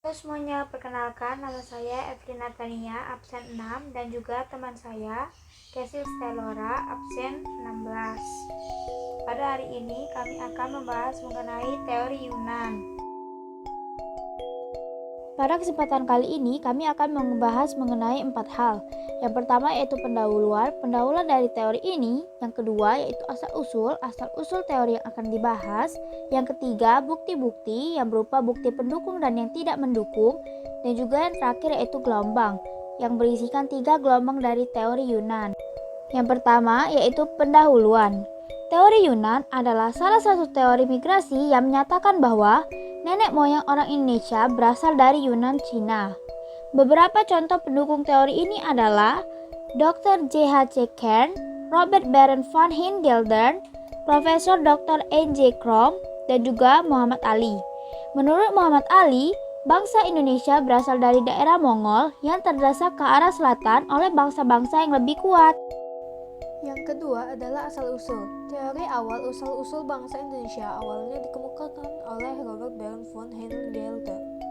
Halo semuanya, perkenalkan nama saya Evelina Tania, absen 6, dan juga teman saya, Kesil Stelora, absen 16. Pada hari ini kami akan membahas mengenai teori Yunan. Pada kesempatan kali ini kami akan membahas mengenai 4 hal. Yang pertama yaitu pendahuluan dari teori ini. Yang kedua yaitu asal-usul teori yang akan dibahas. Yang ketiga, bukti-bukti yang berupa bukti pendukung dan yang tidak mendukung. Dan juga yang terakhir yaitu gelombang, yang berisikan 3 gelombang dari teori Yunan. Yang pertama yaitu pendahuluan. Teori Yunan adalah salah satu teori migrasi yang menyatakan bahwa nenek moyang orang Indonesia berasal dari Yunan Cina. Beberapa contoh pendukung teori ini adalah Dr. J.H.C. Kern, Robert Baron van Hingelden, Profesor Dr. N.J. Krom, dan juga Muhammad Ali. Menurut Muhammad Ali, bangsa Indonesia berasal dari daerah Mongol yang terdesak ke arah selatan oleh bangsa-bangsa yang lebih kuat. Yang kedua adalah asal-usul. Teori awal usul bangsa Indonesia awalnya dikemukakan oleh Robert Baron von Hingelden.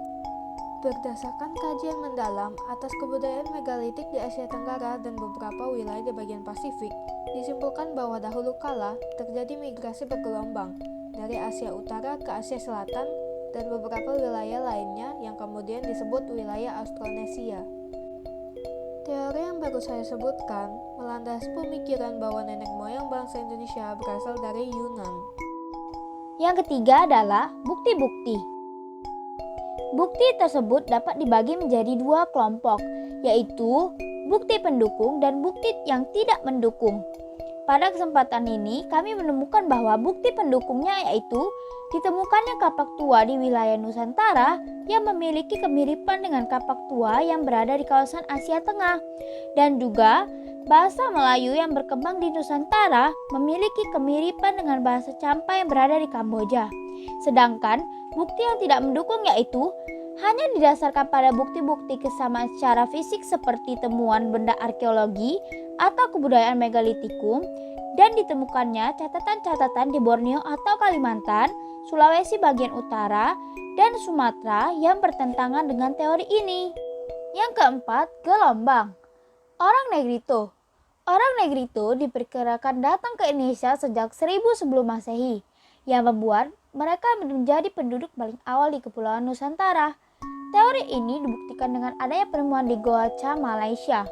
Berdasarkan kajian mendalam atas kebudayaan megalitik di Asia Tenggara dan beberapa wilayah di bagian Pasifik, disimpulkan bahwa dahulu kala terjadi migrasi bergelombang dari Asia Utara ke Asia Selatan dan beberapa wilayah lainnya yang kemudian disebut wilayah Austronesia. Teori yang baru saya sebutkan melandasi pemikiran bahwa nenek moyang bangsa Indonesia berasal dari Yunan. Yang ketiga adalah bukti-bukti. Bukti tersebut dapat dibagi menjadi 2 kelompok, yaitu bukti pendukung dan bukti yang tidak mendukung. Pada kesempatan ini, kami menemukan bahwa bukti pendukungnya yaitu ditemukannya kapak tua di wilayah Nusantara yang memiliki kemiripan dengan kapak tua yang berada di kawasan Asia Tengah, dan juga bahasa Melayu yang berkembang di Nusantara memiliki kemiripan dengan bahasa Champa yang berada di Kamboja. Sedangkan bukti yang tidak mendukung yaitu hanya didasarkan pada bukti-bukti kesamaan secara fisik seperti temuan benda arkeologi atau kebudayaan megalitikum, dan ditemukannya catatan-catatan di Borneo atau Kalimantan, Sulawesi bagian utara, dan Sumatera yang bertentangan dengan teori ini. Yang keempat, gelombang. Orang Negrito. Orang Negrito diperkirakan datang ke Indonesia sejak 1000 sebelum Masehi, yang membuat mereka menjadi penduduk paling awal di Kepulauan Nusantara. Teori ini dibuktikan dengan adanya penemuan di Goa Cha, Malaysia.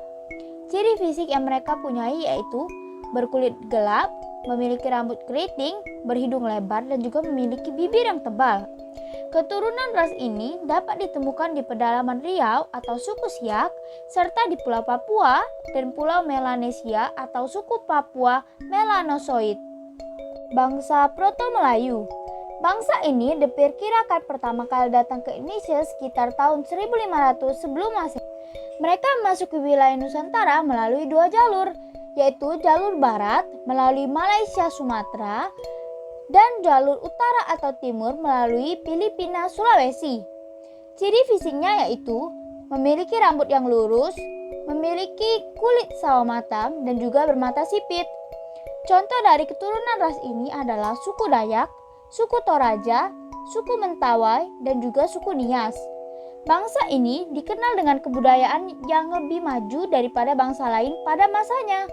Ciri fisik yang mereka punyai yaitu berkulit gelap, memiliki rambut keriting, berhidung lebar, dan juga memiliki bibir yang tebal. Keturunan ras ini dapat ditemukan di pedalaman Riau atau suku Siak, serta di Pulau Papua dan Pulau Melanesia atau suku Papua Melanosoid. Bangsa Proto-Melayu. Bangsa ini diperkirakan pertama kali datang ke Indonesia sekitar tahun 1500 sebelum Masehi. Mereka memasuki wilayah Nusantara melalui 2 jalur, yaitu jalur barat melalui Malaysia Sumatera dan jalur utara atau timur melalui Filipina Sulawesi. Ciri fisiknya yaitu memiliki rambut yang lurus, memiliki kulit sawo matang, dan juga bermata sipit. Contoh dari keturunan ras ini adalah suku Dayak, suku Toraja, suku Mentawai, dan juga suku Nias. Bangsa ini dikenal dengan kebudayaan yang lebih maju daripada bangsa lain pada masanya.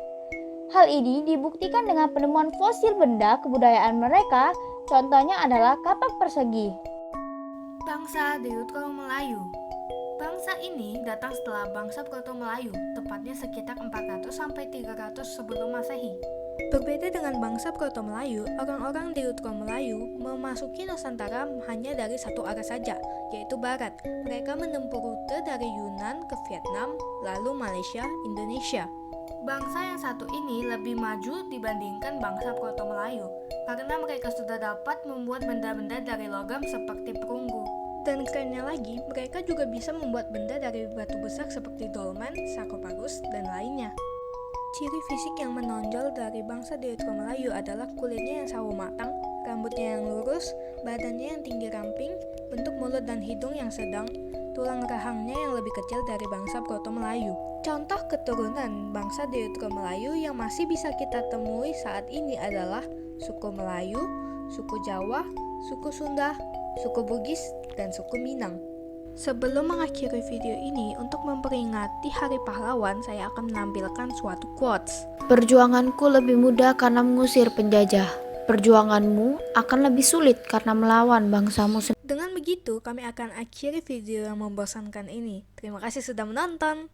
Hal ini dibuktikan dengan penemuan fosil benda kebudayaan mereka, contohnya adalah kapak persegi. Bangsa Deutero-Melayu. Bangsa ini datang setelah bangsa Proto-Melayu, tepatnya sekitar 400 sampai 300 sebelum Masehi. Berbeda dengan bangsa Proto-Melayu, orang-orang Deutero-Melayu memasuki Nusantara hanya dari satu arah saja, yaitu barat. Mereka menempuh rute dari Yunan ke Vietnam, lalu Malaysia, Indonesia. Bangsa yang satu ini lebih maju dibandingkan bangsa Proto-Melayu, karena mereka sudah dapat membuat benda-benda dari logam seperti perunggu. Dan kerennya lagi, mereka juga bisa membuat benda dari batu besar seperti dolmen, sarkofagus, dan lainnya. Ciri fisik yang menonjol dari bangsa Deutero-Melayu adalah kulitnya yang sawo matang, rambutnya yang lurus, badannya yang tinggi ramping, bentuk mulut dan hidung yang sedang, tulang rahangnya yang lebih kecil dari bangsa Proto-Melayu. Contoh keturunan bangsa Deutero-Melayu yang masih bisa kita temui saat ini adalah suku Melayu, suku Jawa, suku Sunda, suku Bugis, dan suku Minang. Sebelum mengakhiri video ini, untuk memperingati Hari Pahlawan, saya akan menampilkan suatu quotes. Perjuanganku lebih mudah karena mengusir penjajah. Perjuanganmu akan lebih sulit karena melawan bangsamu sendiri. Dengan begitu, kami akan akhiri video yang membosankan ini. Terima kasih sudah menonton.